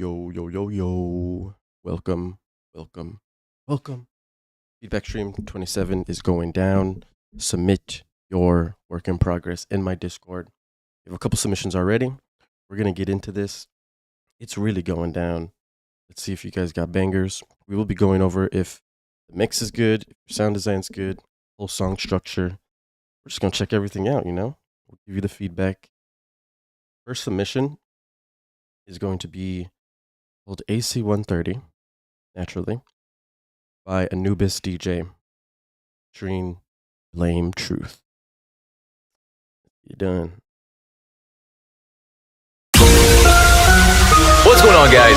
Yo. Welcome. Feedback stream 27 is going down. Submit your work in progress in my Discord. We have a couple submissions already. We're going to get into this. It's really going down. Let's see if you guys got bangers. We will be going over if the mix is good, if your sound design's good, whole song structure. We're just going to check everything out, We'll give you the feedback. First submission is going to be called AC130, naturally, by Anubis DJ, featuring Lame Truth. You done. What's going on, guys?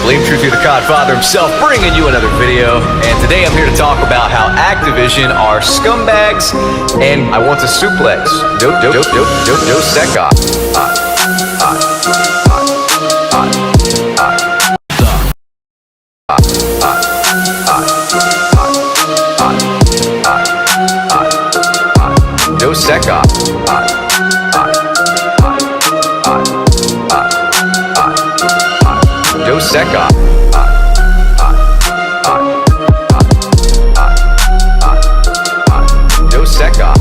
Lame Truth here, the Codfather himself, bringing you another video. And today I'm here to talk about how Activision are scumbags, and I want to suplex. No second. No second. No second. No second.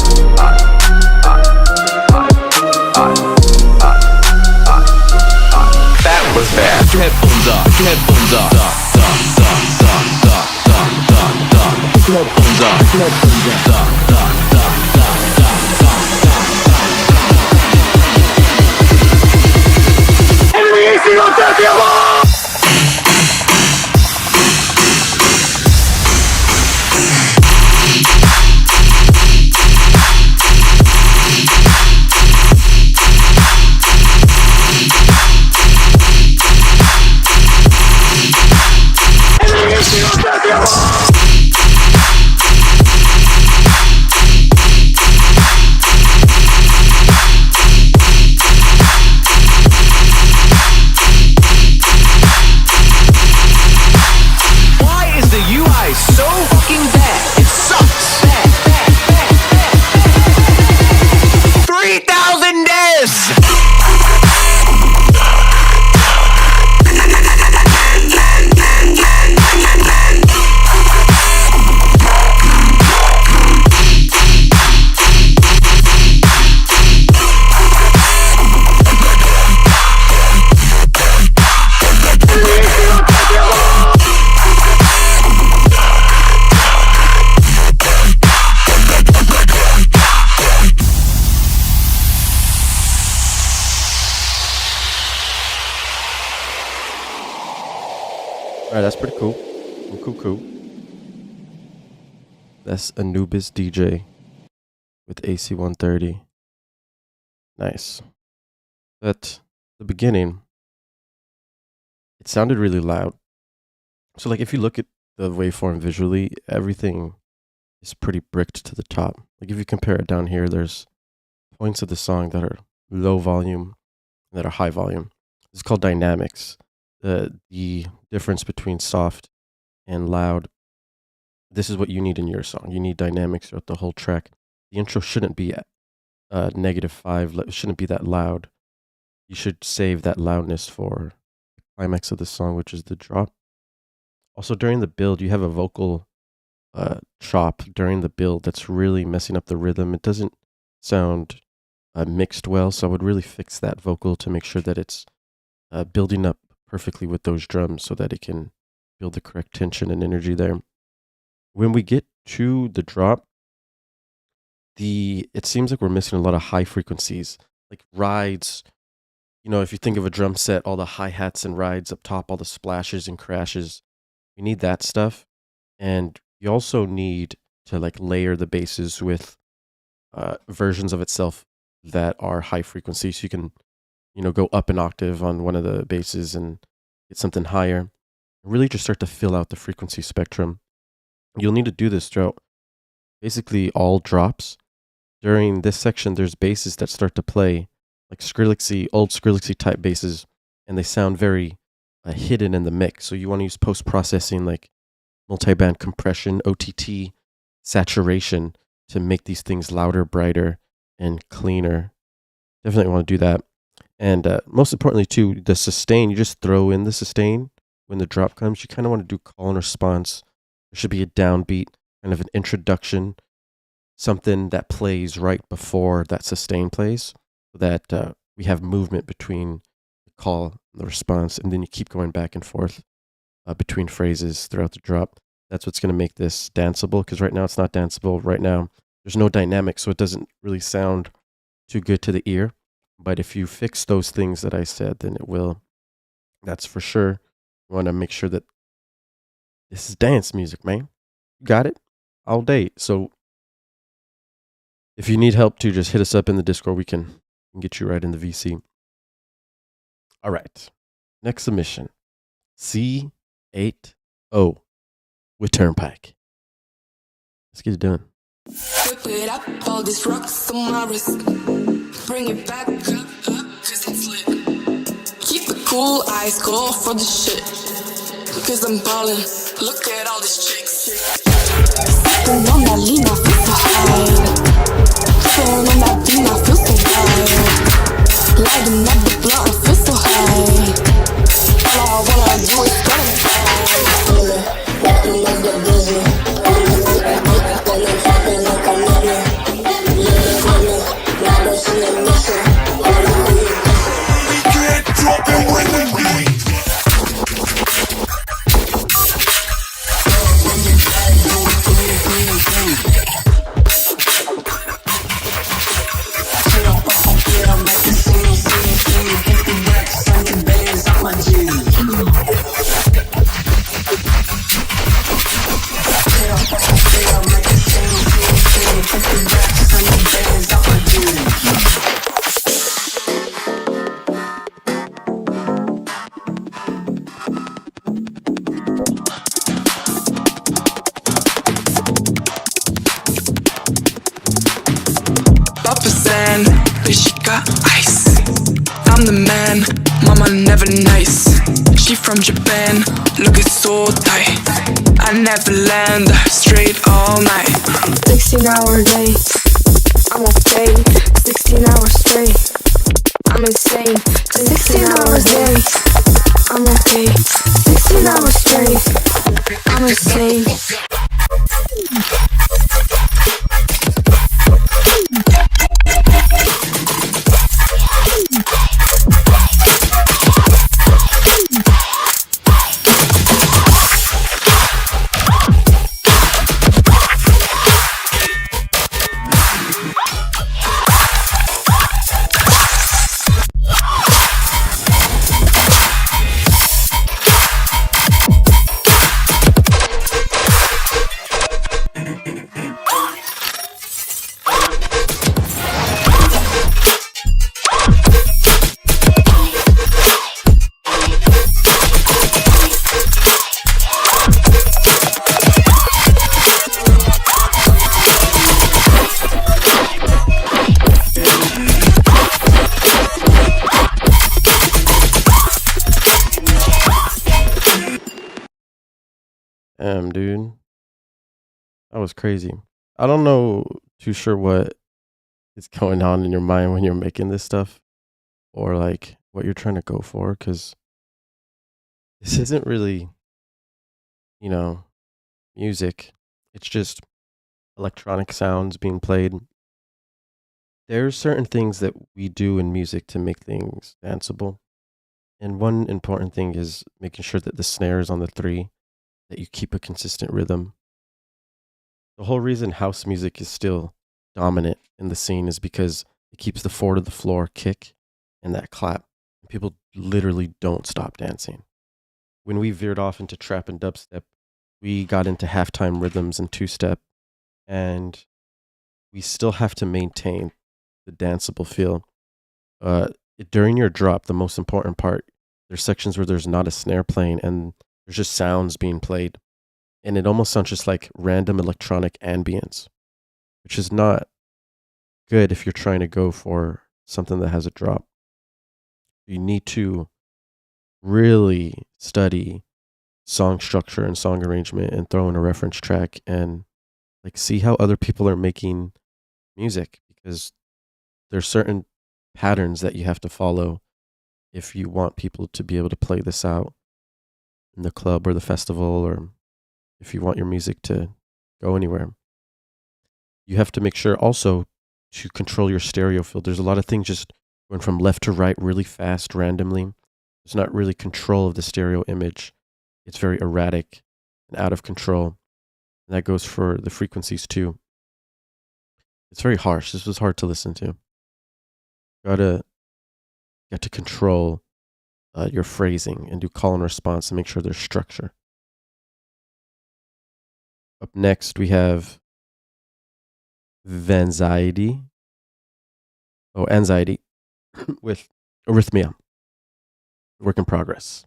That was bad. Put your headphones on. Put your headphones on. Put your headphones on. Put your headphones on. Alright, that's pretty cool. Cool. That's Anubis DJ with AC130. Nice. At the beginning, it sounded really loud. So like if you look at the waveform visually, everything is pretty bricked to the top. Like if you compare it down here, there's points of the song that are low volume and that are high volume. It's called dynamics. The difference between soft and loud. This is what you need in your song. You need dynamics throughout the whole track. The intro shouldn't be -5. It shouldn't be that loud. You should save that loudness for the climax of the song, which is the drop. Also, during the build, you have a vocal chop during the build that's really messing up the rhythm. It doesn't sound mixed well, so I would really fix that vocal to make sure that it's building up perfectly with those drums so that it can build the correct tension and energy there. When we get to the drop, it seems like we're missing a lot of high frequencies, like rides. If you think of a drum set, all the hi-hats and rides up top, all the splashes and crashes, you need that stuff. And you also need to like layer the basses with versions of itself that are high frequency, so you can go up an octave on one of the basses and get something higher. Really just start to fill out the frequency spectrum. You'll need to do this throughout basically all drops. During this section, there's basses that start to play, like Skrillexy, old Skrillexy type basses, and they sound very hidden in the mix. So you want to use post-processing like multi-band compression, OTT, saturation to make these things louder, brighter, and cleaner. Definitely want to do that. And most importantly, too, the sustain, you just throw in the sustain when the drop comes. You kind of want to do call and response. There should be a downbeat, kind of an introduction, something that plays right before that sustain plays, so that we have movement between the call and the response, and then you keep going back and forth between phrases throughout the drop. That's what's going to make this danceable, because right now it's not danceable. Right now, there's no dynamic, so it doesn't really sound too good to the ear. But if you fix those things that I said, then it will. That's for sure. You want to make sure that this is dance music, man. You got it? All day. So if you need help too, just hit us up in the Discord. We can get you right in the VC. All right. Next submission. C80 with Turnpike. Let's get it done. Whip it up, all these rocks on my wrist. Bring it back up, cause it's lit. Keep the cool, eyes go for the shit. Cause I'm ballin', look at all these chicks. Sippin' on that lean, I feel so high. Sippin' on that bean, I feel so high. Lighting up the blunt, I feel so high. All I wanna do is get it high. Let's get busy. Bitch, she got ice. I'm the man, mama never nice. She from Japan, looking so tight. I never land, straight all night. 16-hour days, I'm okay. 16 hours straight, I'm insane. 16 hours days, I'm okay. 16 hours straight, I'm insane. Dude, that was crazy. I don't know too sure what is going on in your mind when you're making this stuff, or like what you're trying to go for, because this isn't really, music. It's just electronic sounds being played. There's certain things that we do in music to make things danceable. And one important thing is making sure that the snare is on the 3, that you keep a consistent rhythm. The whole reason house music is still dominant in the scene is because it keeps the 4 to the floor kick and that clap. And people literally don't stop dancing. When we veered off into trap and dubstep, we got into halftime rhythms and 2-step, and we still have to maintain the danceable feel. During your drop, the most important part, there's sections where there's not a snare playing and there's just sounds being played. And it almost sounds just like random electronic ambience, which is not good if you're trying to go for something that has a drop. You need to really study song structure and song arrangement and throw in a reference track and like see how other people are making music, because there's certain patterns that you have to follow if you want people to be able to play this out in the club or the festival, or if you want your music to go anywhere. You have to make sure also to control your stereo field. There's a lot of things just going from left to right really fast randomly. There's not really control of the stereo image. It's very erratic and out of control. And that goes for the frequencies too. It's very harsh. This was hard to listen to. Got to control your phrasing and do call and response and make sure there's structure. Up next, we have anxiety with arrhythmia. Work in progress.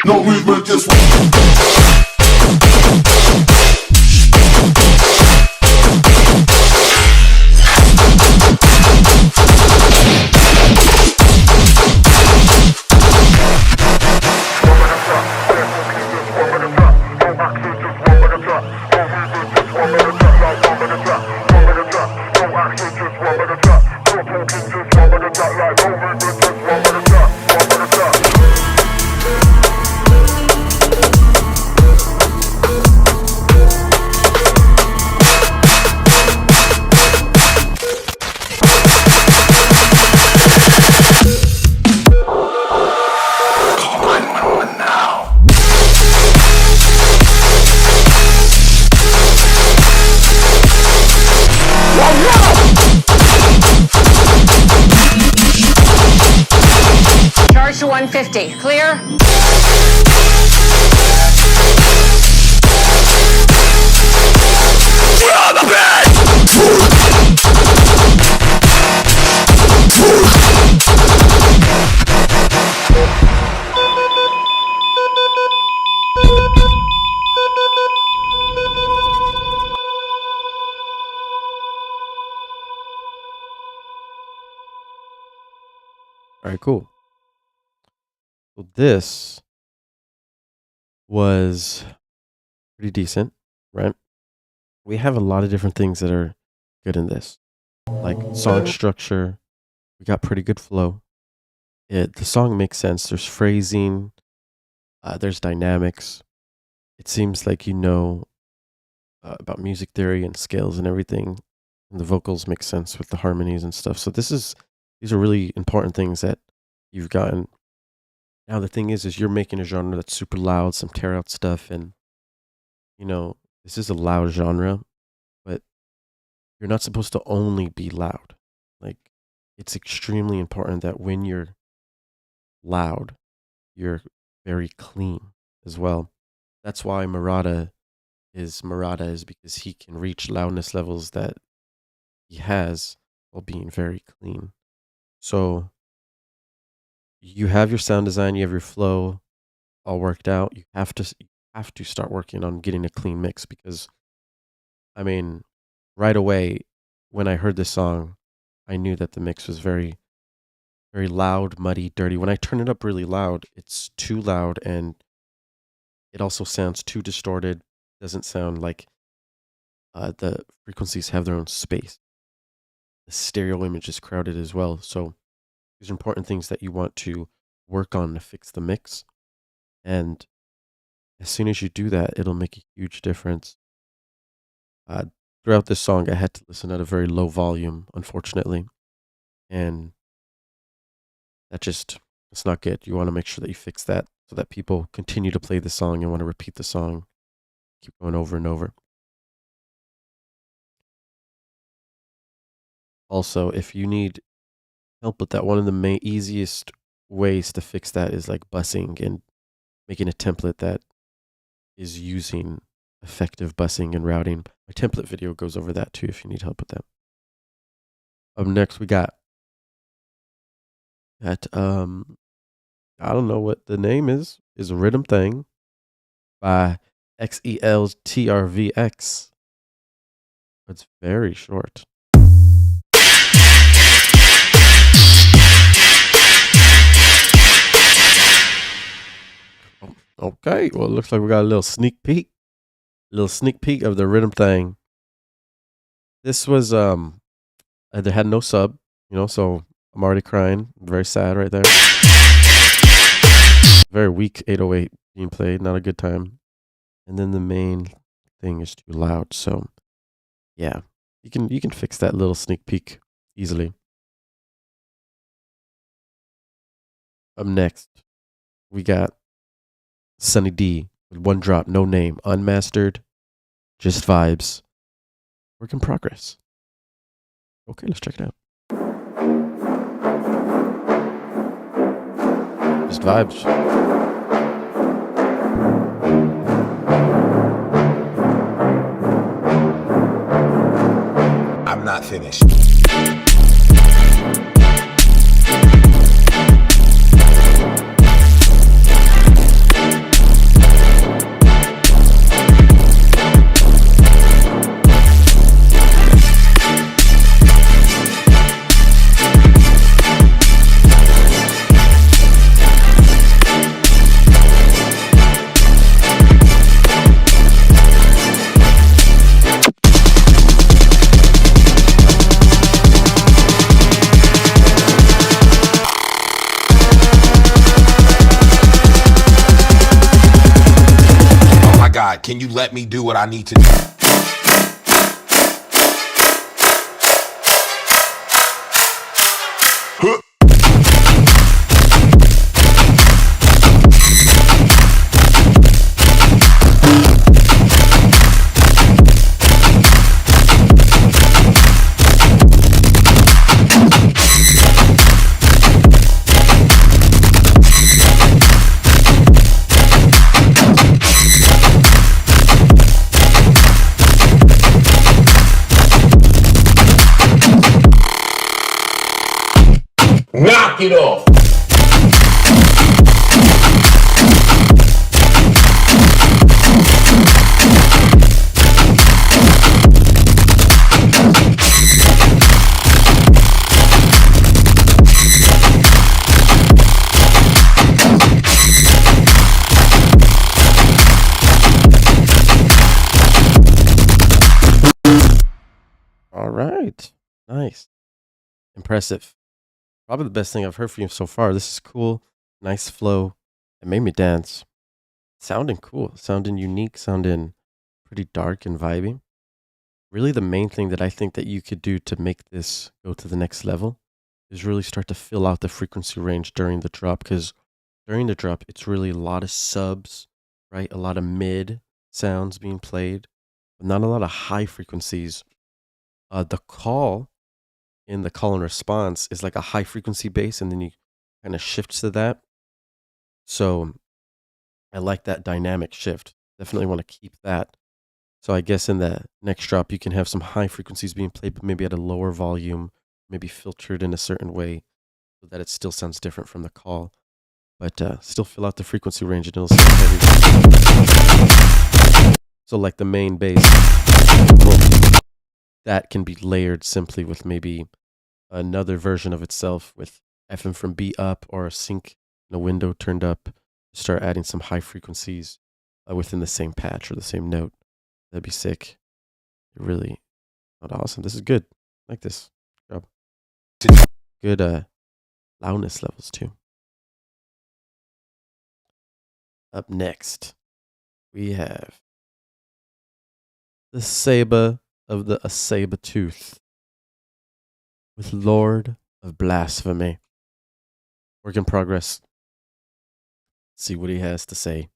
No movement, just Charge to 150. Clear? All right, cool. So this was pretty decent, right? We have a lot of different things that are good in this, like song structure. We got pretty good flow. The song makes sense. There's phrasing. There's dynamics. It seems like you know about music theory and scales and everything. And the vocals make sense with the harmonies and stuff. So these are really important things that you've gotten. Now the thing is you're making a genre that's super loud, some tearout stuff, and you know this is a loud genre, but you're not supposed to only be loud. Like, it's extremely important that when you're loud, you're very clean as well. That's why Murata is because he can reach loudness levels that he has while being very clean. So you have your sound design, you have your flow all worked out. You have to start working on getting a clean mix, because I mean, right away when I heard this song, I knew that the mix was very, very loud, muddy, dirty. When I turn it up really loud, it's too loud, and it also sounds too distorted. Doesn't sound like the frequencies have their own space. the stereo image is crowded as well. So these are important things that you want to work on to fix the mix. And as soon as you do that, it'll make a huge difference. Throughout this song, I had to listen at a very low volume, unfortunately. And it's not good. You want to make sure that you fix that so that people continue to play the song and want to repeat the song, keep going over and over. Also, if you need help with that, one of the easiest ways to fix that is like bussing and making a template that is using effective bussing and routing. My template video goes over that too if you need help with that. Up next, we got that, I don't know what the name is a Rhythm Thing by XELTRVX. It's very short. Okay, well, it looks like we got a little sneak peek of the Rhythm Thing. This was they had no sub, so I'm already crying. I'm very sad right there. Very weak 808 being played, not a good time. And then the main thing is too loud, so yeah, you can fix that little sneak peek easily. Up next, we got Sunny D with One Drop, No Name, unmastered, just vibes. Work in progress. Okay, let's check it out. Just vibes. I'm not finished. Can you let me do what I need to do? Knock it off. All right. Nice. Impressive. Probably the best thing I've heard from you so far. This is cool. Nice flow. It made me dance. Sounding cool. Sounding unique. Sounding pretty dark and vibey. Really the main thing that I think that you could do to make this go to the next level is really start to fill out the frequency range during the drop, because during the drop, it's really a lot of subs, right? A lot of mid sounds being played, but not a lot of high frequencies. The call in the call and response is like a high frequency bass, and then you kind of shift to that. So I like that dynamic shift. Definitely want to keep that. So I guess in the next drop, you can have some high frequencies being played, but maybe at a lower volume, maybe filtered in a certain way so that it still sounds different from the call. But still fill out the frequency range and it'll sound heavy. So like the main bass, that can be layered simply with maybe another version of itself with FM from B up or a sync in a window turned up. Start adding some high frequencies within the same patch or the same note. That'd be sick. Really not awesome. This is good. I like this. Good job. Good loudness levels too. Up next, we have the saber of the saber tooth with Lord of Blasphemy. Work in progress. See what he has to say.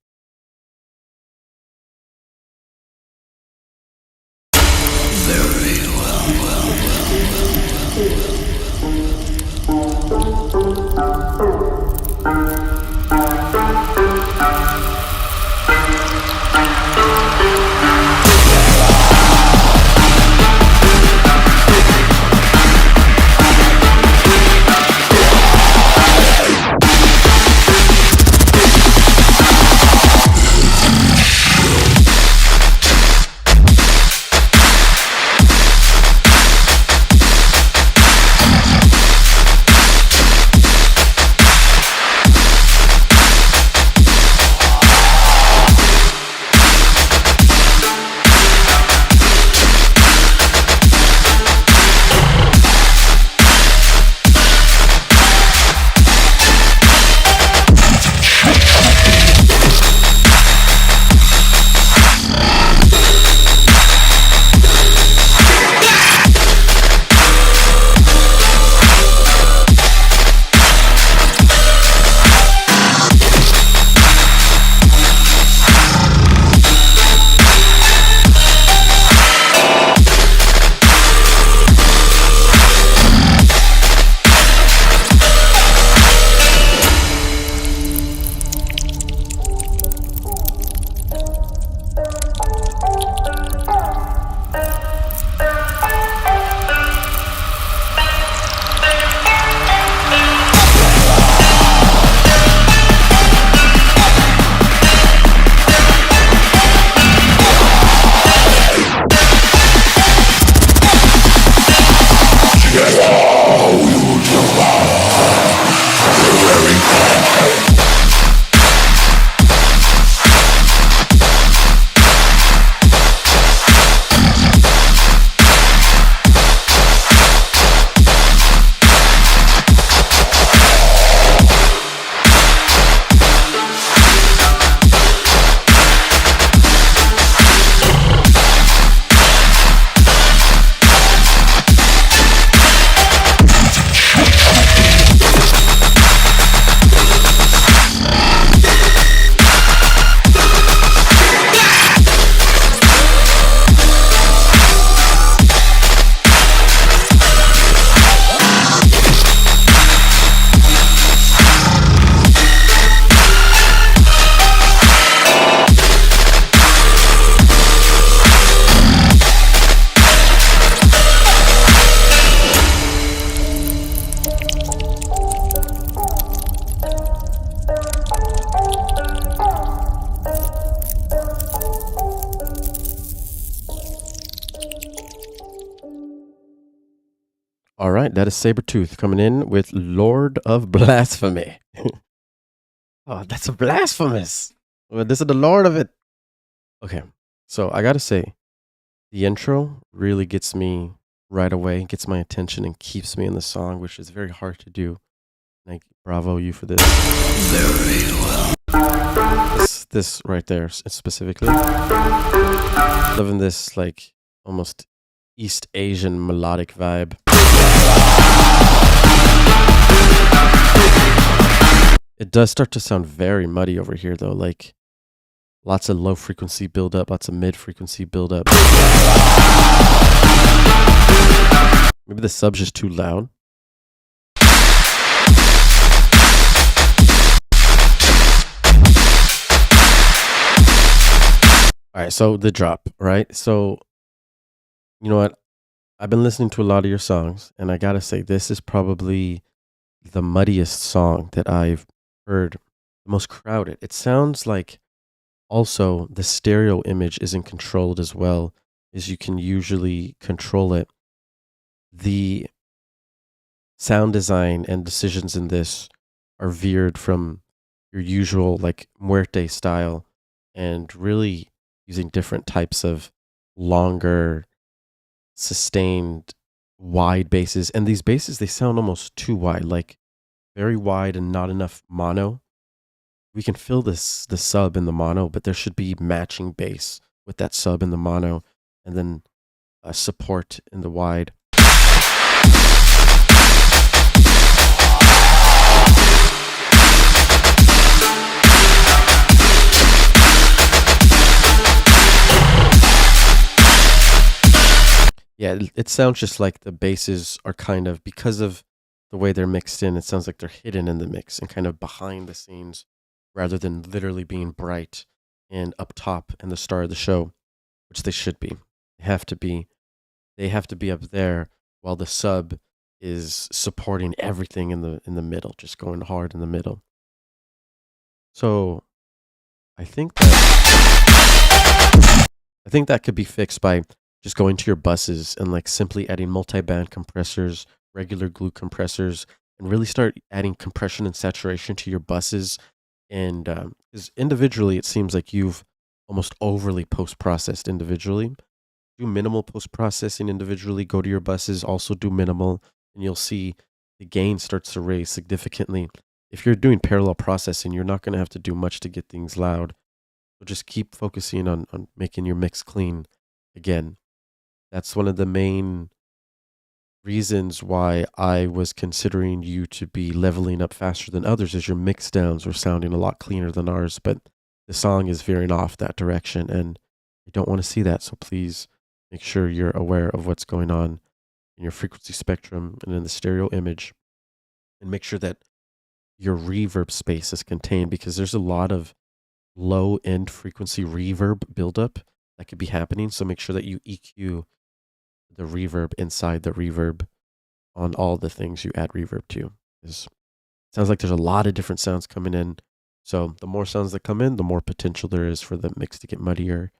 All right, that is Sabretooth coming in with Lord of Blasphemy. Oh, that's a blasphemous. Well, this is the Lord of it. Okay, so I gotta say, the intro really gets me right away, gets my attention, and keeps me in the song, which is very hard to do. Like, bravo you for this. Very well. This right there specifically. Loving this, like, almost East Asian melodic vibe. It does start to sound very muddy over here, though. Like, lots of low frequency buildup, lots of mid frequency buildup. Maybe the sub's just too loud. All right, so the drop, right? So, you know what? I've been listening to a lot of your songs, and I gotta say, this is probably the muddiest song that I've heard, the most crowded. It sounds like also the stereo image isn't controlled as well as you can usually control it. The sound design and decisions in this are veered from your usual, like, muerte style, and really using different types of longer, sustained wide basses, and these basses, they sound almost too wide, like very wide and not enough mono. We can fill the sub in the mono, but there should be matching bass with that sub in the mono, and then support in the wide. Yeah, it sounds just like the basses are kind of, because of the way they're mixed in, it sounds like they're hidden in the mix and kind of behind the scenes rather than literally being bright and up top and the star of the show, which they should be. They have to be up there while the sub is supporting everything in the middle, just going hard in the middle. So I think that could be fixed by just going to your buses and like simply adding multi-band compressors, regular glue compressors, and really start adding compression and saturation to your buses. And because individually, it seems like you've almost overly post-processed individually. Do minimal post-processing individually, go to your buses, also do minimal, and you'll see the gain starts to raise significantly. If you're doing parallel processing, you're not going to have to do much to get things loud. So just keep focusing on making your mix clean again. That's one of the main reasons why I was considering you to be leveling up faster than others, is your mix downs were sounding a lot cleaner than ours, but the song is veering off that direction, and I don't want to see that. So please make sure you're aware of what's going on in your frequency spectrum and in the stereo image, and make sure that your reverb space is contained, because there's a lot of low end frequency reverb buildup that could be happening. So make sure that you EQ the reverb inside the reverb on all the things you add reverb to. It sounds like there's a lot of different sounds coming in. So the more sounds that come in, the more potential there is for the mix to get muddier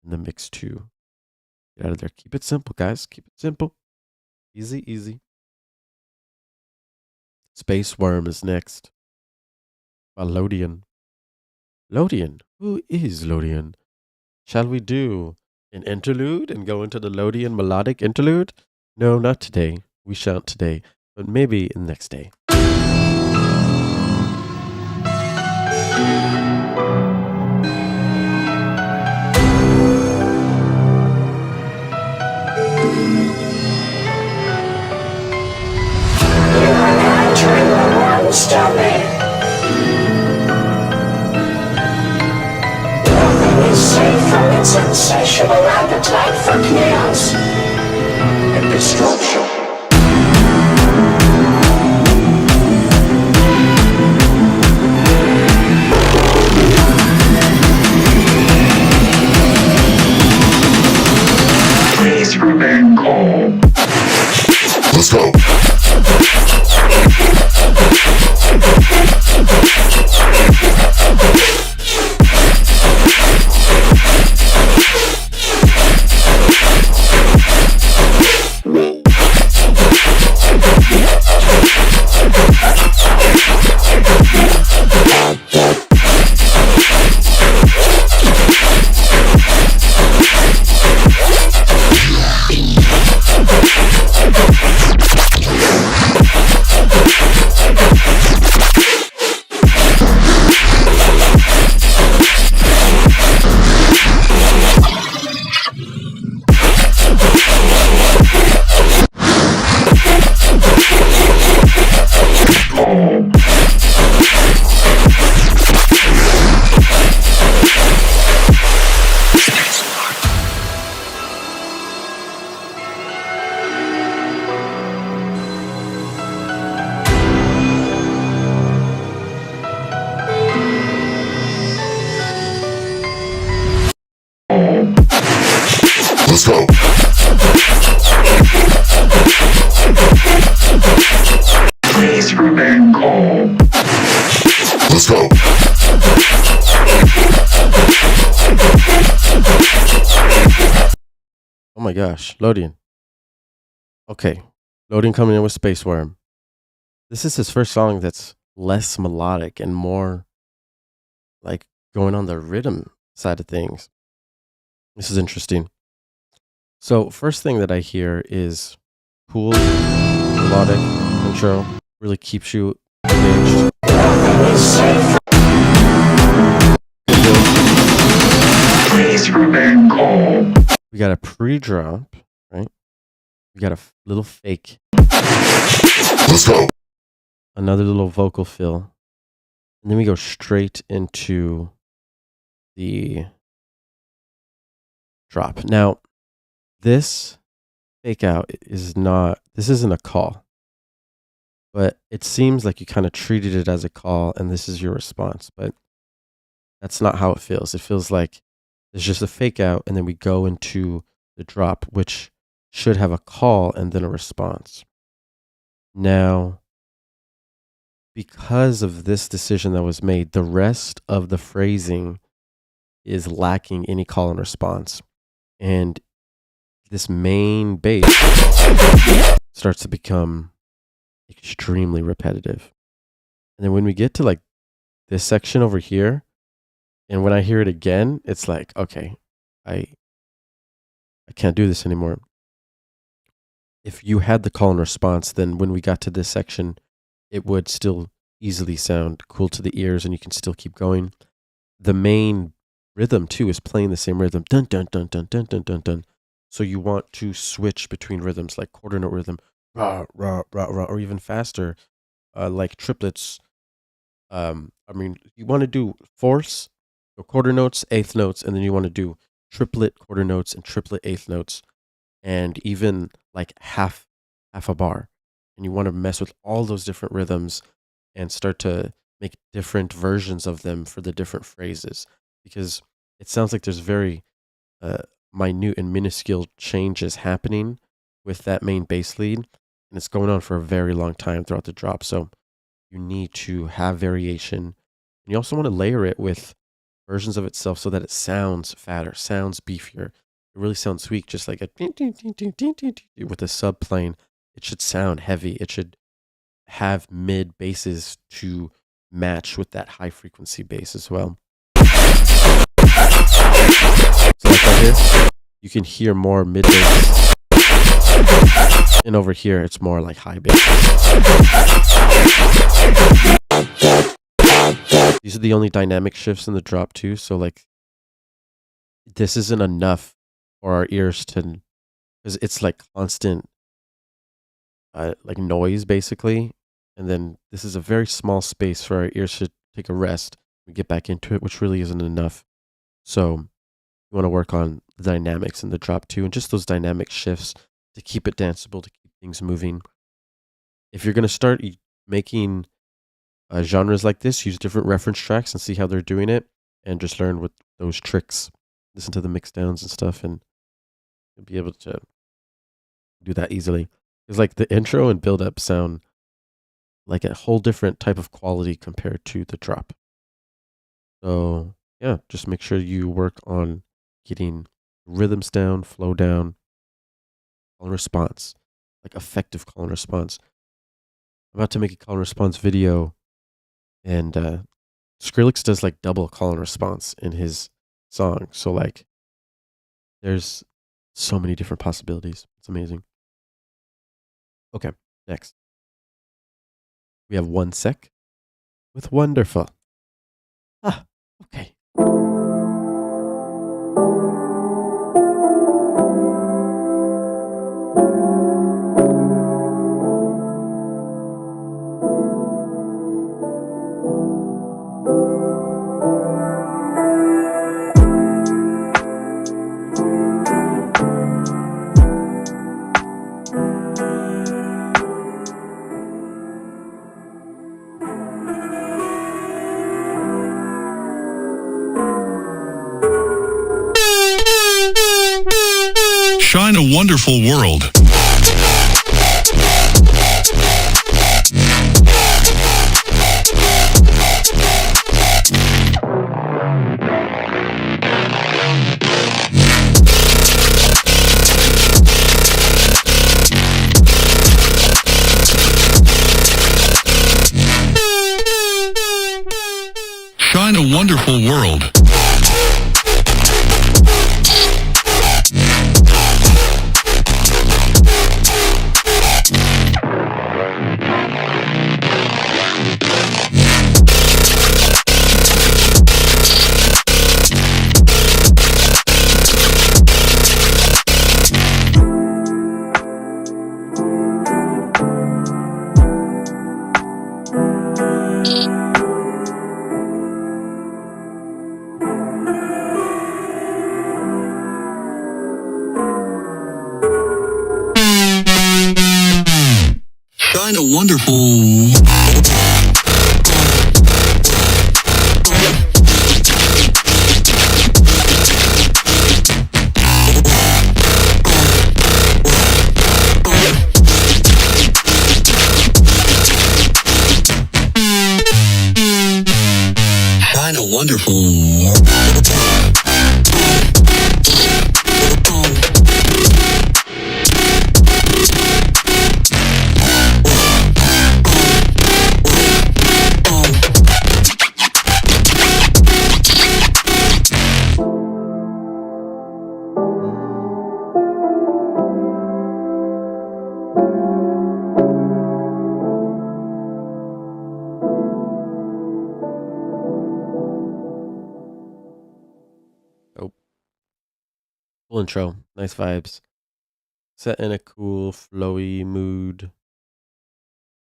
and the mix to get out of there. Keep it simple, guys. Keep it simple. Easy, easy. Space Worm is next. By Lodian. Lodian? Who is Lodian? Shall we do an interlude and go into the Lodian melodic interlude? No, not today. We shan't today, but maybe the next day. Entering the world's domain. Nothing is safe from its insatiable appetite for chaos and destruction. Please remain calm. Let's go. Let's go. Please remain calm. Let's go. Oh my gosh, Lodian. Okay, Lodian coming in with Space Worm. This is his first song that's less melodic and more like going on the rhythm side of things. This is interesting. So first thing that I hear is cool melodic intro. Really keeps you engaged. Please remain calm. We got a pre-drop, right? We got a little fake. Let's go. Another little vocal fill. And then we go straight into the drop. Now, this fake out is not, this isn't a call. But it seems like you kind of treated it as a call and this is your response. But that's not how it feels. It feels like there's just a fake out and then we go into the drop, which should have a call and then a response. Now, because of this decision that was made, the rest of the phrasing is lacking any call and response. And this main bass starts to become extremely repetitive. And then when we get to like this section over here, and when I hear it again, it's like, okay, I can't do this anymore. If you had the call and response, then when we got to this section, it would still easily sound cool to the ears and you can still keep going. The main rhythm too is playing the same rhythm. Dun, dun, dun, dun, dun, dun, dun, dun. So you want to switch between rhythms like quarter note rhythm, rah, rah, rah, rah, or even faster, like triplets. I mean, you want to do fourths, so quarter notes, eighth notes, and then you want to do triplet quarter notes and triplet eighth notes, and even like half a bar. And you want to mess with all those different rhythms and start to make different versions of them for the different phrases, because it sounds like there's very minute and minuscule changes happening with that main bass lead, and it's going on for a very long time throughout the drop. So you need to have variation, and you also want to layer it with versions of itself so that it sounds fatter, sounds beefier. It really sounds sweet, just like a with a subplane. It should sound heavy. It should have mid basses to match with that high frequency bass as well. So like right here, you can hear more mid bass, and over here it's more like high bass. These are the only dynamic shifts in the drop too. So like, this isn't enough for our ears to, because it's like constant like noise basically, and then this is a very small space for our ears to take a rest and get back into it, which really isn't enough. So you want to work on the dynamics in the drop too, and just those dynamic shifts to keep it danceable, to keep things moving. If you're going to start making genres like this, use different reference tracks and see how they're doing it, and just learn with those tricks. Listen to the mix downs and stuff, and you'll be able to do that easily. It's like the intro and build up sound like a whole different type of quality compared to the drop. So yeah, just make sure you work on getting rhythms down, flow down, call and response, like effective call and response. I'm about to make a call and response video, and Skrillex does like double call and response in his song. So like, there's so many different possibilities. It's amazing. Okay, next. We have 1 sec with Wonderful. Ah, okay. Shine a wonderful world. Shine a wonderful world. Shine a wonderful. Shine a wonderful. Cool intro, nice vibes. Set in a cool, flowy mood.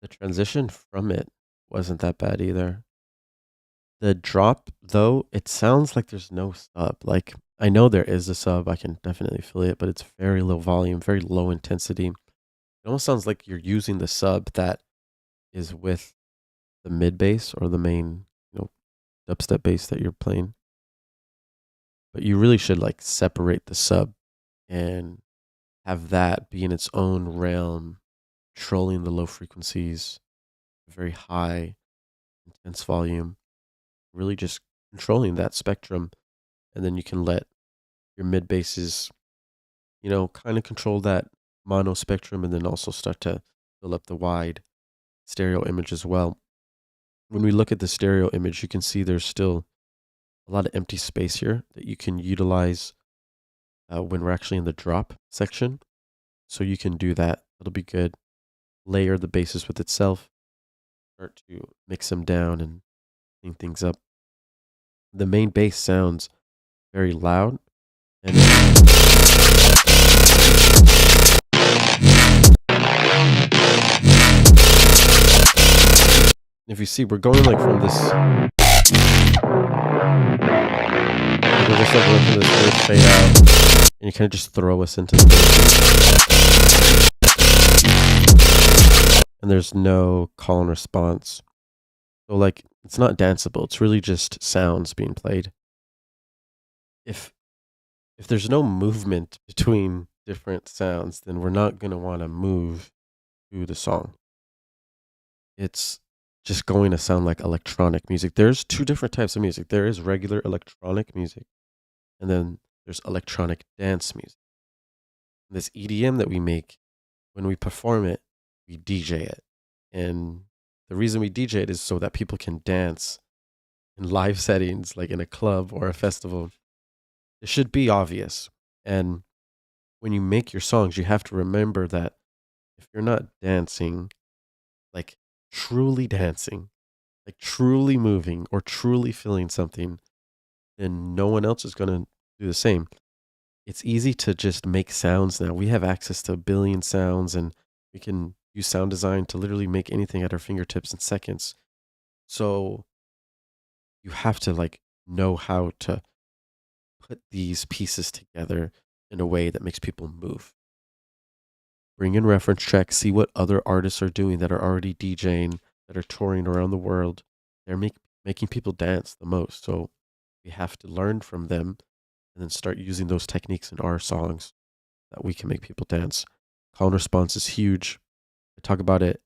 The transition from it wasn't that bad either. The drop, though, it sounds like there's no sub. Like, I know there is a sub, I can definitely feel it, but it's very low volume, very low intensity. It almost sounds like you're using the sub that is with the mid bass or the main, dubstep bass that you're playing. But you really should like separate the sub and have that be in its own realm, controlling the low frequencies, very high, intense volume, really just controlling that spectrum. And then you can let your mid basses, kind of control that mono spectrum and then also start to fill up the wide stereo image as well. When we look at the stereo image, you can see there's still a lot of empty space here that you can utilize when we're actually in the drop section. So you can do that. It'll be good. Layer the basses with itself. Start to mix them down and clean things up. The main bass sounds very loud. And if you see, we're going like from this. We're just like going from this weird fade out, and you kind of just throw us into the bass. And there's no call and response. So like, it's not danceable. It's really just sounds being played. If there's no movement between different sounds, then we're not going to want to move through the song. It's just going to sound like electronic music. There's two different types of music. There is regular electronic music, and then there's electronic dance music. And this EDM that we make, when we perform it, we DJ it. And the reason we DJ it is so that people can dance in live settings, like in a club or a festival. It should be obvious. And when you make your songs, you have to remember that if you're not dancing, like truly dancing, like truly moving or truly feeling something, then no one else is going to do the same. It's easy to just make sounds now. We have access to a billion sounds, and we can use sound design to literally make anything at our fingertips in seconds. So you have to like know how to put these pieces together in a way that makes people move. Bring in reference tracks, see what other artists are doing that are already DJing, that are touring around the world. They're making people dance the most. So we have to learn from them and then start using those techniques in our songs that we can make people dance. Call and response is huge. I talk about it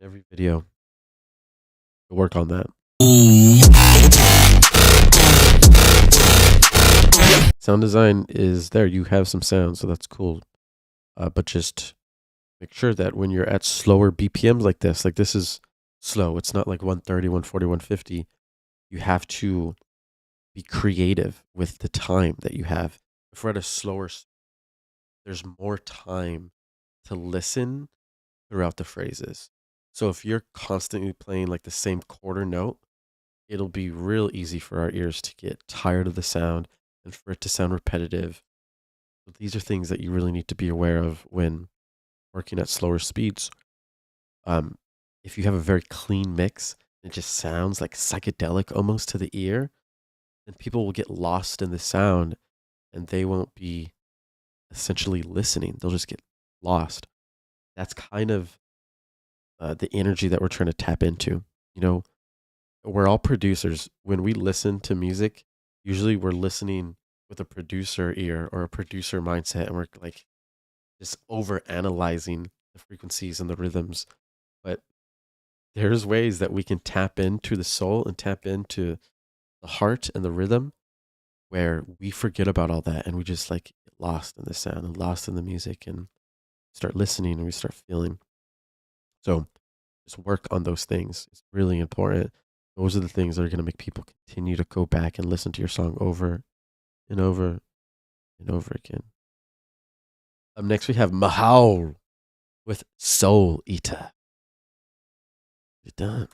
in every video. We'll work on that. Sound design is there. You have some sounds, so that's cool. But just make sure that when you're at slower BPMs like this is slow. It's not like 130, 140, 150. You have to be creative with the time that you have. If we're at a slower, there's more time to listen throughout the phrases. So if you're constantly playing like the same quarter note, it'll be real easy for our ears to get tired of the sound and for it to sound repetitive. But these are things that you really need to be aware of when working at slower speeds. if you have a very clean mix, it just sounds like psychedelic almost to the ear, then people will get lost in the sound and they won't be essentially listening. They'll just get lost. That's kind of the energy that we're trying to tap into. You know, we're all producers. When we listen to music, usually we're listening with a producer ear or a producer mindset, and we're like just over analyzing the frequencies and the rhythms. But there's ways that we can tap into the soul and tap into the heart and the rhythm where we forget about all that and we just like get lost in the sound and lost in the music and start listening and we start feeling. So just work on those things. It's really important. Those are the things that are going to make people continue to go back and listen to your song over and over and over again. Up next, we have Mahal with Soul Eater. You're done.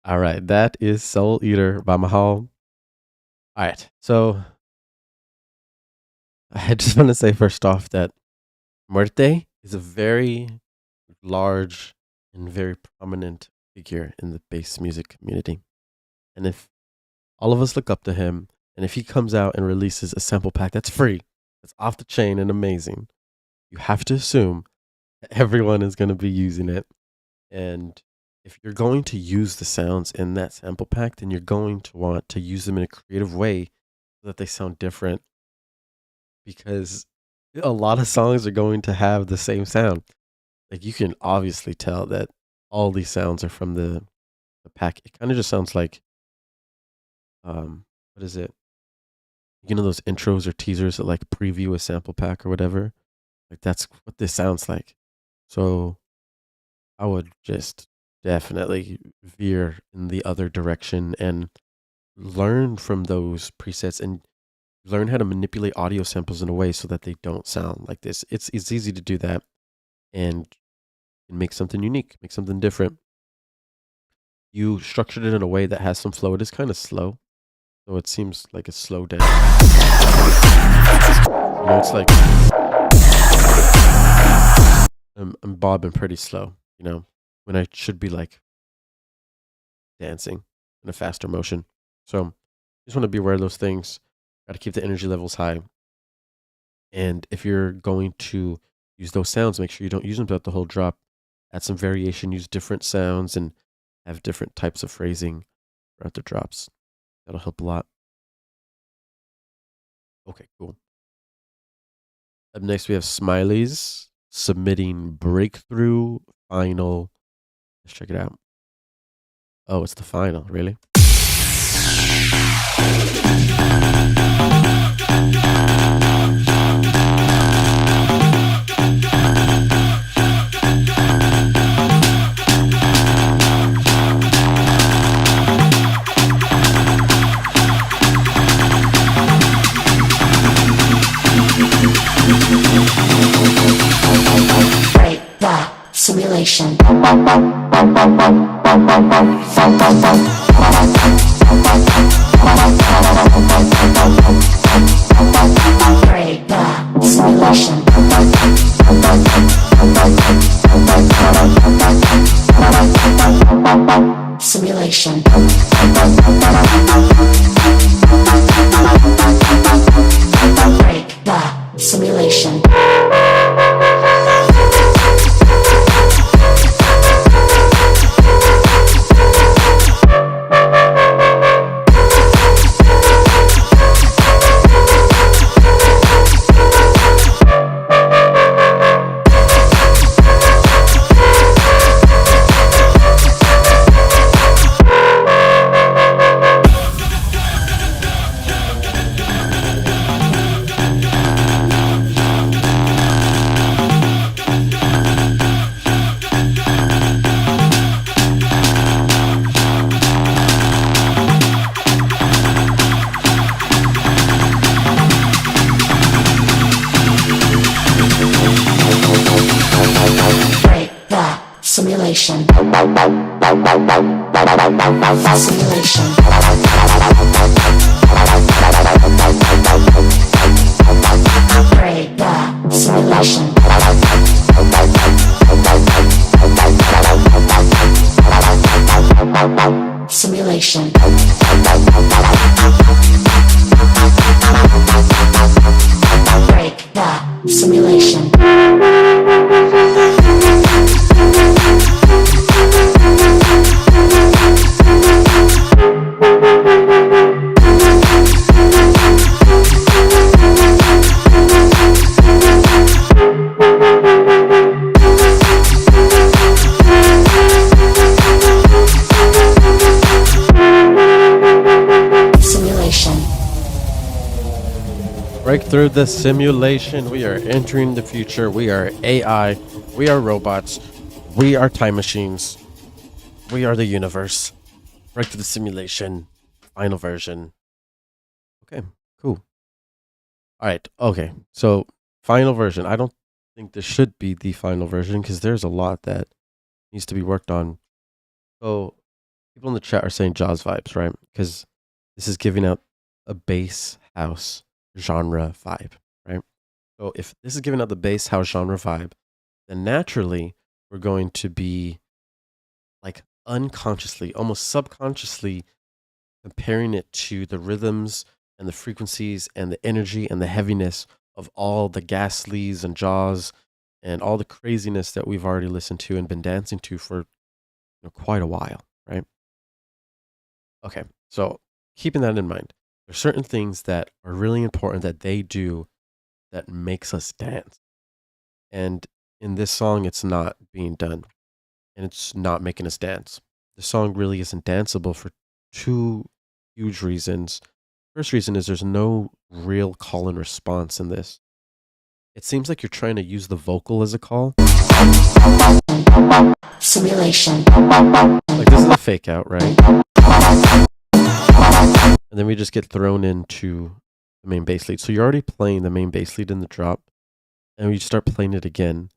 All right, that is Soul Eater by Mahal. All right, so I just want to say first off that Muerte is a very large and very prominent figure in the bass music community. And if all of us look up to him, and if he comes out and releases a sample pack that's free, that's off the chain and amazing, you have to assume that everyone is going to be using it. And if you're going to use the sounds in that sample pack, then you're going to want to use them in a creative way so that they sound different, because a lot of songs are going to have the same sound. Like, you can obviously tell that all these sounds are from the pack. It kind of just sounds like, what is it? You know, those intros or teasers that like preview a sample pack or whatever? Like, that's what this sounds like. So I would just definitely veer in the other direction and learn from those presets and learn how to manipulate audio samples in a way so that they don't sound like this. It's easy to do that and make something unique, make something different. You structured it in a way that has some flow. It is kind of slow, so it seems like a slow down. You know, it's like I'm bobbing pretty slow, you know, when I should be like dancing in a faster motion. So just want to be aware of those things. Got to keep the energy levels high. And if you're going to use those sounds, make sure you don't use them throughout the whole drop. Add some variation, use different sounds, and have different types of phrasing throughout the drops. That'll help a lot. Okay, cool. Up next, we have Smileys submitting Breakthrough Final. Let's check it out. Oh, it's the final, really? Break the simulation. Break the simulation. Simulation. Break the simulation. Break the simulation. Simulation. Break the simulation. Simulation. Break the simulation. Break through the simulation. We are entering the future. We are AI. We are robots. We are time machines. We are the universe. Break through the simulation. Final version. Okay, cool. All right, okay. So, final version. I don't think this should be the final version because there's a lot that needs to be worked on. So, people in the chat are saying Jaws vibes, right? Because this is giving out a bass house genre vibe, right? So if this is giving out the bass house genre vibe, then naturally we're going to be like unconsciously, almost subconsciously comparing it to the rhythms and the frequencies and the energy and the heaviness of all the Gaslies and Jaws and all the craziness that we've already listened to and been dancing to for quite a while, right? Okay, so keeping that in mind, there's certain things that are really important that they do that makes us dance. And in this song, it's not being done, and it's not making us dance. The song really isn't danceable for two huge reasons. First reason is there's no real call and response in this. It seems like you're trying to use the vocal as a call. Simulation. Like this is a fake out, right? And then we just get thrown into the main bass lead. So you're already playing the main bass lead in the drop, and we start playing it again.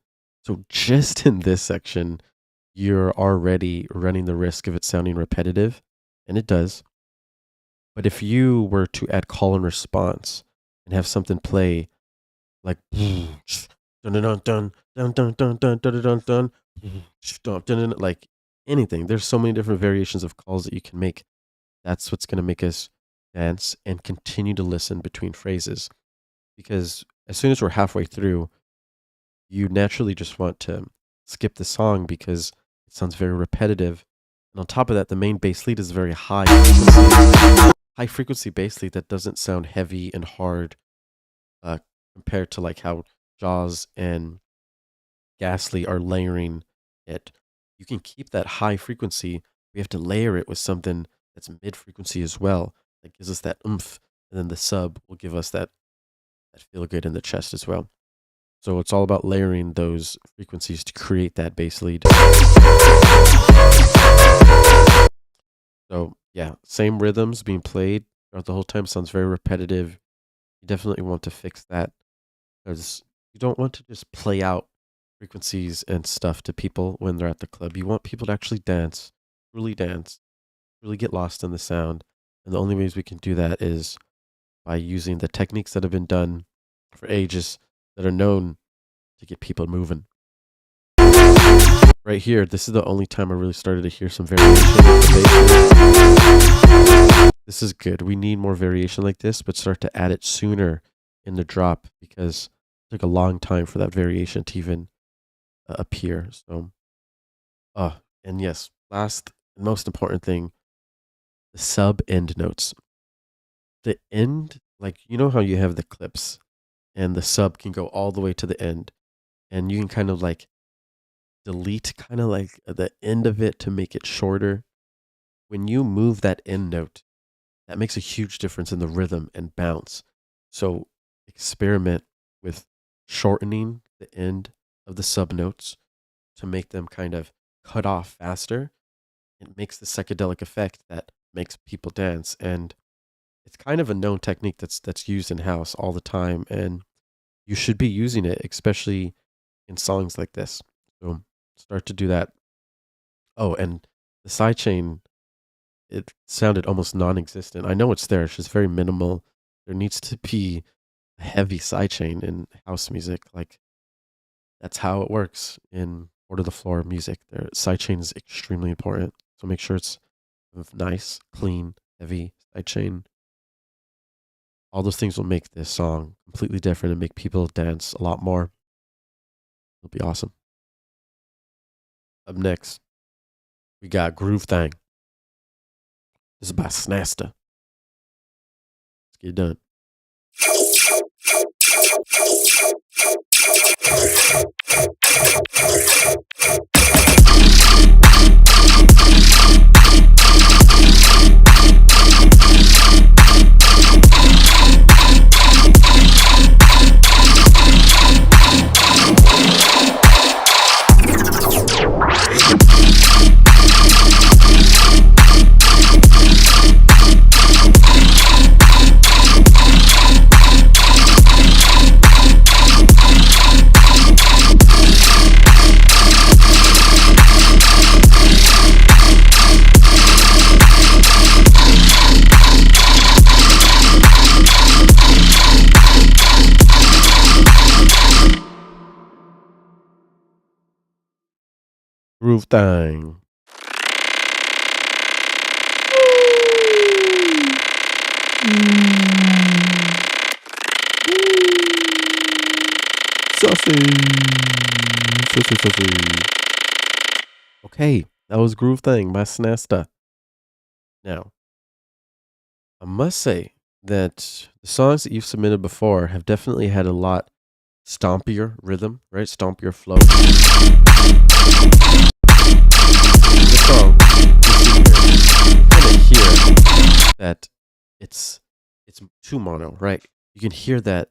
So just in this section, you're already running the risk of it sounding repetitive, and it does. But if you were to add call and response and have something play like like anything, there's so many different variations of calls that you can make. That's what's going to make us dance and continue to listen between phrases. Because as soon as we're halfway through, you naturally just want to skip the song because it sounds very repetitive. And on top of that, the main bass lead is very high frequency bass lead that doesn't sound heavy and hard compared to like how Jaws and Ghastly are layering it. You can keep that high frequency. We have to layer it with something that's mid frequency as well. That gives us that oomph, and then the sub will give us that feel good in the chest as well. So it's all about layering those frequencies to create that bass lead. So yeah, same rhythms being played throughout the whole time. Sounds very repetitive. You definitely want to fix that because you don't want to just play out frequencies and stuff to people when they're at the club. You want people to actually dance, really get lost in the sound. And the only ways we can do that is by using the techniques that have been done for ages that are known to get people moving. Right here, this is the only time I really started to hear some variation. This is good. We need more variation like this, but start to add it sooner in the drop because it took a long time for that variation to even appear. So, and yes, last and most important thing, the sub end notes. The end, like, you know how you have the clips and the sub can go all the way to the end, and you can kind of like delete kind of like the end of it to make it shorter. When you move that end note, that makes a huge difference in the rhythm and bounce. So experiment with shortening the end of the sub notes to make them kind of cut off faster. It makes the psychedelic effect that makes people dance, and it's kind of a known technique that's used in house all the time, and you should be using it, especially in songs like this. So start to do that. Oh, and the sidechain, it sounded almost non-existent. I know it's there, it's just very minimal. There needs to be a heavy sidechain in house music. Like, that's how it works in order the floor music. Their sidechain is extremely important. So make sure it's nice, clean, heavy sidechain. All those things will make this song completely different and make people dance a lot more. It'll be awesome. Up next, we got Groove Thang. This is by Snasta. Let's get it done. Groove thing. Sussy. Okay, that was Groove Thing by Snasta. Now, I must say that the songs that you've submitted before have definitely had a lot stompier rhythm, right? Stompier flow. This song, you kind of hear that it's too mono, right? You can hear that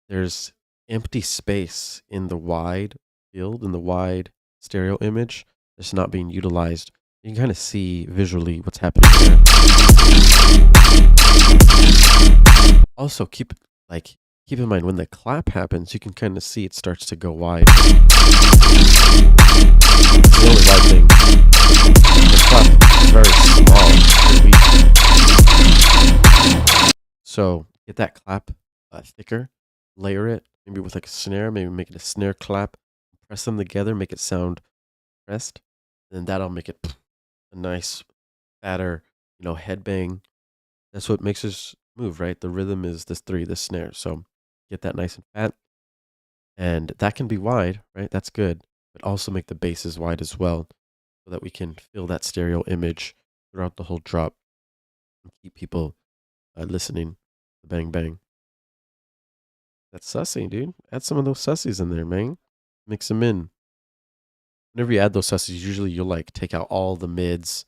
there's empty space in the wide field, in the wide stereo image that's not being utilized. You can kind of see visually what's happening there. Also, keep in mind when the clap happens, you can kind of see it starts to go wide. It's the only wide thing. The clap is very small, weak. So get that clap thicker, layer it, maybe with like a snare, maybe make it a snare clap, press them together, make it sound pressed, and that'll make it a nice, fatter, headbang. That's what makes us move, right? The rhythm is this snare. So get that nice and fat, and that can be wide, right? That's good, but also make the basses wide as well, so that we can feel that stereo image throughout the whole drop and keep people listening. The bang bang. That's sussy, dude. Add some of those sussies in there, man. Mix them in. Whenever you add those sussies, usually you'll like take out all the mids,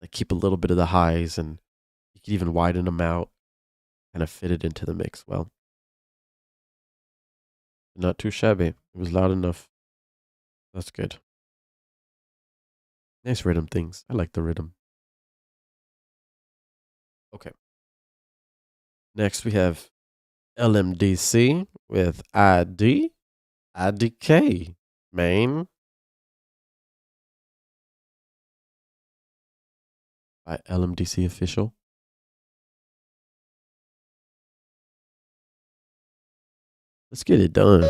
like keep a little bit of the highs, and you can even widen them out, kind of fit it into the mix well. Not too shabby. It was loud enough. That's good. Nice rhythm things. I like the rhythm. Okay. Next we have LMDC with IDK, man. By LMDC official. Let's get it done.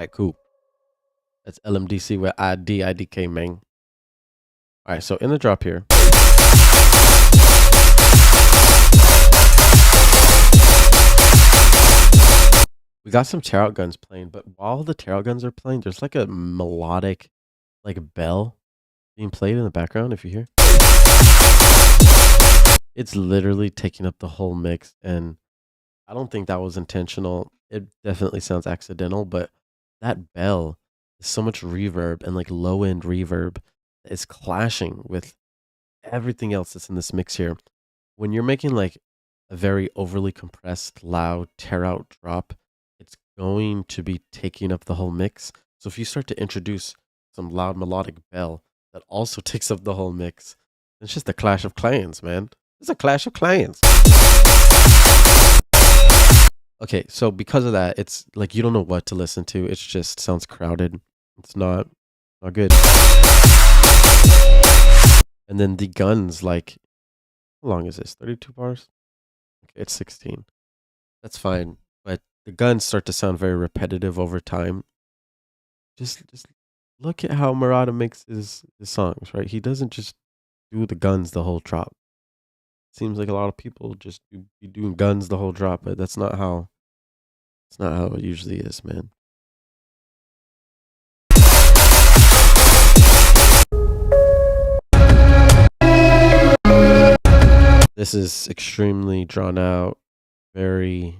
right, cool. That's LMDC with IDK, man. All right, so in the drop here. We got some tearout guns playing, but while the tearout guns are playing, there's like a melodic, like bell being played in the background, if you hear. It's literally taking up the whole mix, and I don't think that was intentional. It definitely sounds accidental, but that bell is so much reverb and like low end reverb that is clashing with everything else that's in this mix here. When you're making like a very overly compressed, loud tearout drop, it's going to be taking up the whole mix. So if you start to introduce some loud melodic bell that also takes up the whole mix, it's just a clash of clans, man. It's a clash of clans. Okay, so because of that, it's like you don't know what to listen to. It just sounds crowded. It's not good. And then the guns, like, how long is this? 32 bars? Okay, it's 16. That's fine. But the guns start to sound very repetitive over time. Just look at how Murata makes his songs, right? He doesn't just do the guns the whole drop. Seems like a lot of people just be doing guns the whole drop, but that's not how it usually is, man. This is extremely drawn out, very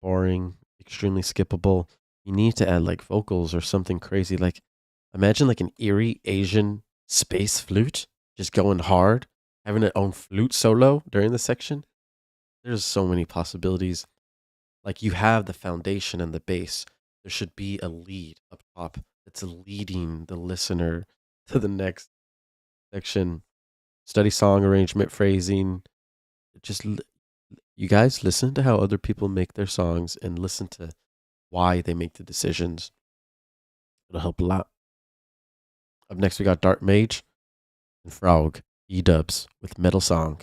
boring, extremely skippable. You need to add like vocals or something crazy. Like imagine like an eerie Asian space flute just going hard, having its own flute solo during the section. There's so many possibilities. Like you have the foundation and the bass. There should be a lead up top that's leading the listener to the next section. Study song arrangement, phrasing. Just you guys listen to how other people make their songs and listen to why they make the decisions. It'll help a lot. Up next, we got Dark Mage and Frog E-dubs with Metal Song.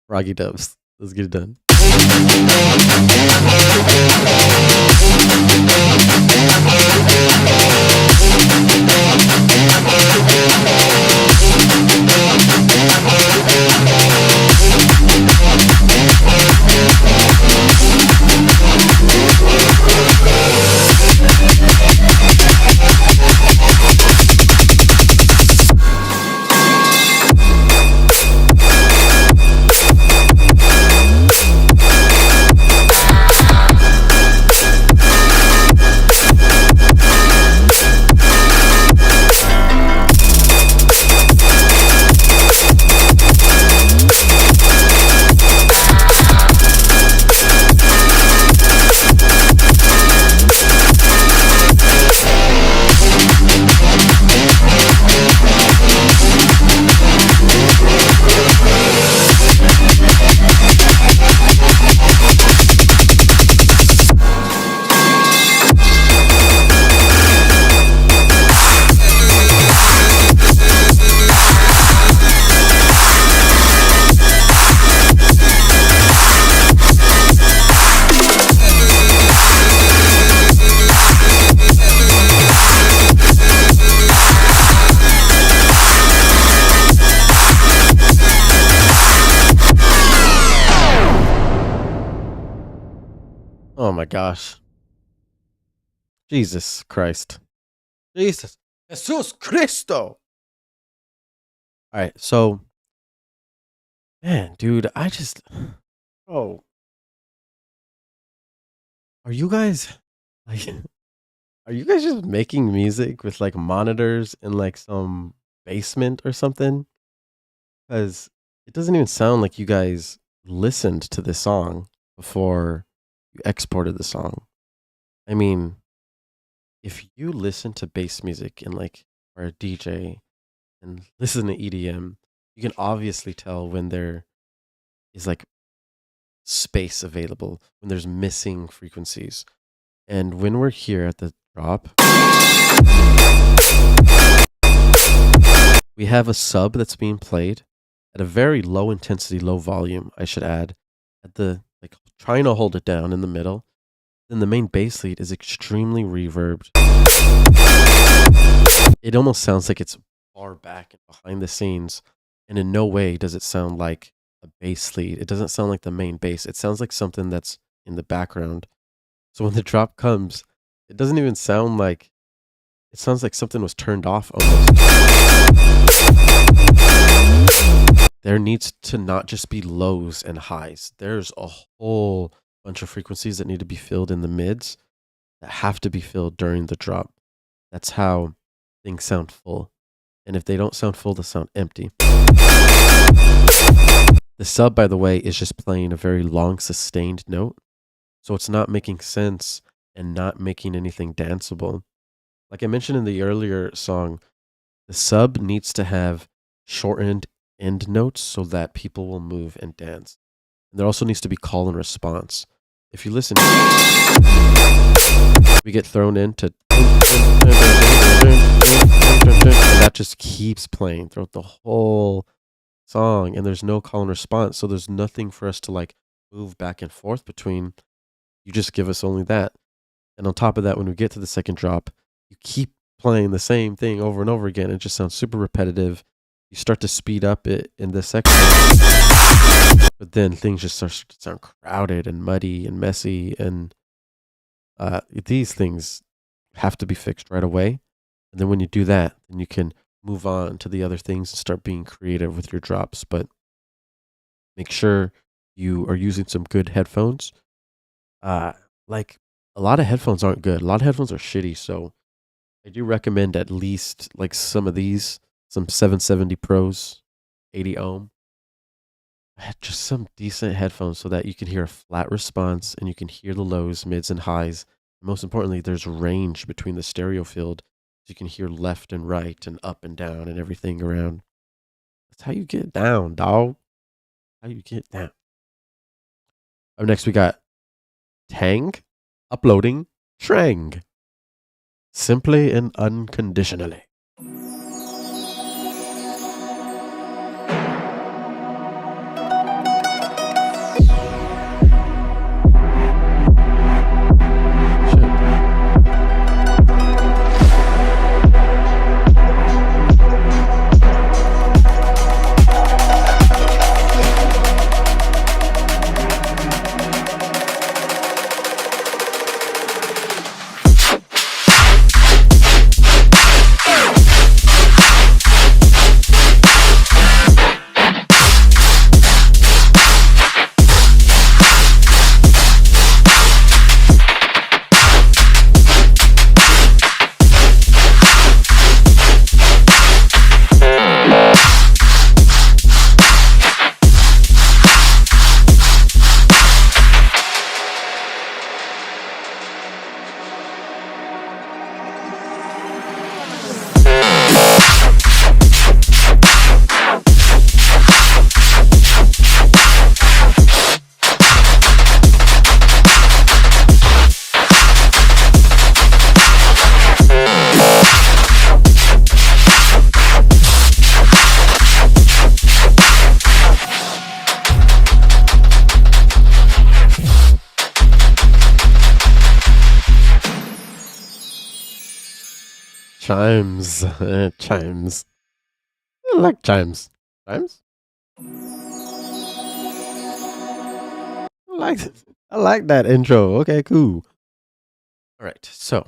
Froggy dubs. Let's get it done. Oh my gosh. Jesus Christ. Jesus. Jesus Cristo. All right, so man, dude, oh. Are you guys like are you guys just making music with like monitors in like some basement or something? Cuz it doesn't even sound like you guys listened to this song before you exported the song. I mean, if you listen to bass music and like or a DJ and listen to EDM, you can obviously tell when there is like space available, when there's missing frequencies. And when we're here at the drop, we have a sub that's being played at a very low intensity, low volume, I should add, at the like trying to hold it down in the middle. then the main bass lead is extremely reverbed. It almost sounds like it's far back and behind the scenes, and in no way does it sound like a bass lead. It doesn't sound like the main bass. It sounds like something that's in the background. So when the drop comes, it doesn't even sound like, it sounds like something was turned off almost. There needs to not just be lows and highs. There's a whole bunch of frequencies that need to be filled in the mids that have to be filled during the drop. That's how things sound full. And if they don't sound full, they sound empty. The sub, by the way, is just playing a very long sustained note. So it's not making sense and not making anything danceable. Like I mentioned in the earlier song, the sub needs to have shortened end notes so that people will move and dance. And there also needs to be call and response. If you listen, we get thrown into, and that just keeps playing throughout the whole song, and there's no call and response, so there's nothing for us to like move back and forth between. You just give us only that. And on top of that, when we get to the second drop, you keep playing the same thing over and over again. It just sounds super repetitive. You start to speed up it in this section, but then things just start to sound crowded and muddy and messy, and these things have to be fixed right away. And then when you do that, then you can move on to the other things and start being creative with your drops. But make sure you are using some good headphones. Like a lot of headphones aren't good. A lot of headphones are shitty. So I do recommend at least like some of these, some 770 Pros, 80 ohm. Just some decent headphones so that you can hear a flat response and you can hear the lows, mids, and highs. Most importantly, there's range between the stereo field. So you can hear left and right and up and down and everything around. That's how you get down, dog. How you get down. Up next, we got Tang uploading Shrang. Simply and unconditionally. Chimes. Chimes. I like chimes. Chimes? I like that intro. Okay, cool. All right, so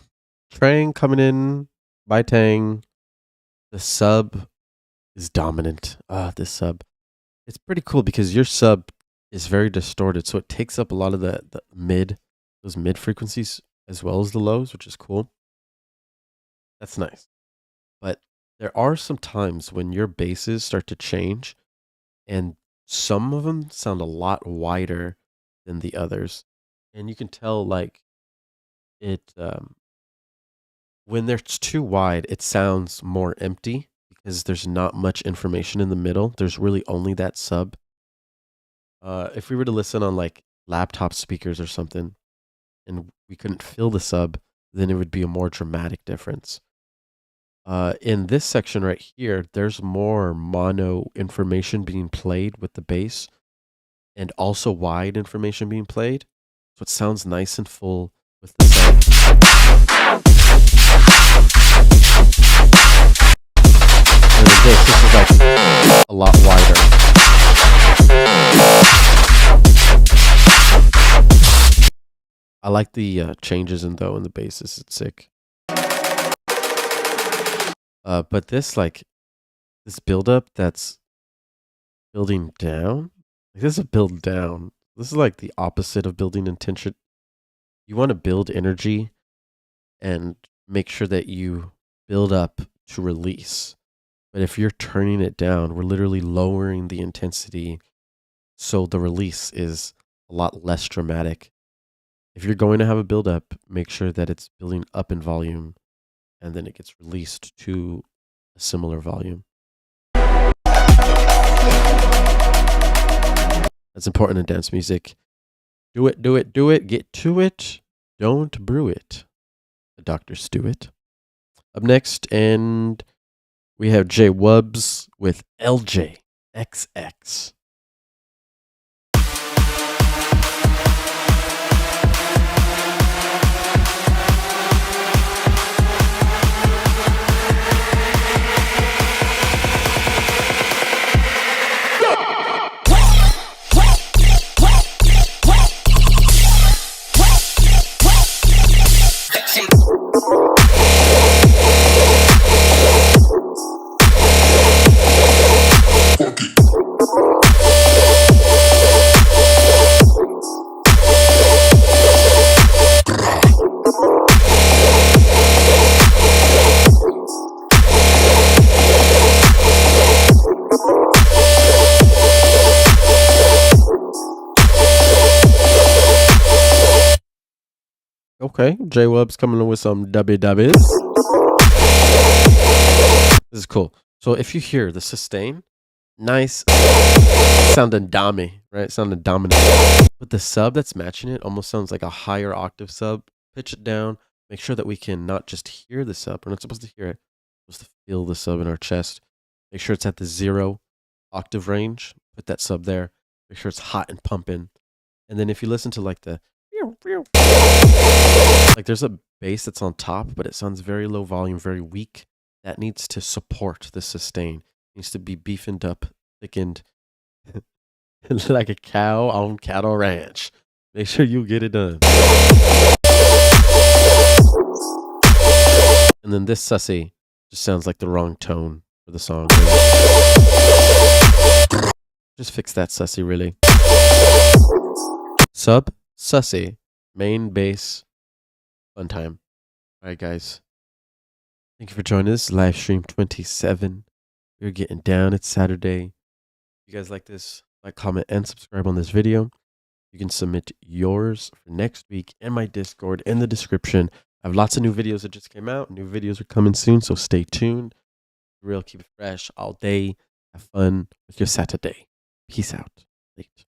Trang coming in by Tang. The sub is dominant. This sub. It's pretty cool because your sub is very distorted, so it takes up a lot of the those mid frequencies as well as the lows, which is cool. That's nice. But there are some times when your basses start to change, and some of them sound a lot wider than the others. And you can tell, like, it, when they're too wide, it sounds more empty because there's not much information in the middle. There's really only that sub. If we were to listen on, like, laptop speakers or something, and we couldn't fill the sub, then it would be a more dramatic difference. In this section right here, there's more mono information being played with the bass and also wide information being played. So it sounds nice and full with the sub. And then this is like a lot wider. I like the changes in the bass. It's sick. But this build up that's building down. Like, this is a build down. This is like the opposite of building intention. You want to build energy and make sure that you build up to release. But if you're turning it down, we're literally lowering the intensity, so the release is a lot less dramatic. If you're going to have a build up, make sure that it's building up in volume and then it gets released to a similar volume. That's important in dance music. Do it, do it, do it. Get to it. Don't brew it. The doctors do it. Up next, and we have J Wubs with LJXX. Okay, J-Wub's coming in with some dubbies. This is cool. So if you hear the sustain, nice sounding dummy, right? Sounding dominant. But the sub that's matching it almost sounds like a higher octave sub. Pitch it down. Make sure that we can not just hear the sub. We're not supposed to hear it. We're supposed to feel the sub in our chest. Make sure it's at the 0 octave range. Put that sub there. Make sure it's hot and pumping. And then if you listen to like the there's a bass that's on top, but it sounds very low volume, very weak. That needs to support the sustain. It needs to be beefined up, thickened, like a cow on cattle ranch. Make sure you get it done. And then this sussy just sounds like the wrong tone for the song. Just fix that sussy, really. Sub, sussy, main, bass, fun time. All right, guys. Thank you for joining us. Live stream 27. We're getting down. It's Saturday. If you guys like this, like, comment, and subscribe on this video. You can submit yours for next week in my Discord in the description. I have lots of new videos that just came out. New videos are coming soon, so stay tuned. Real, keep it fresh all day. Have fun with your Saturday. Peace out. Late.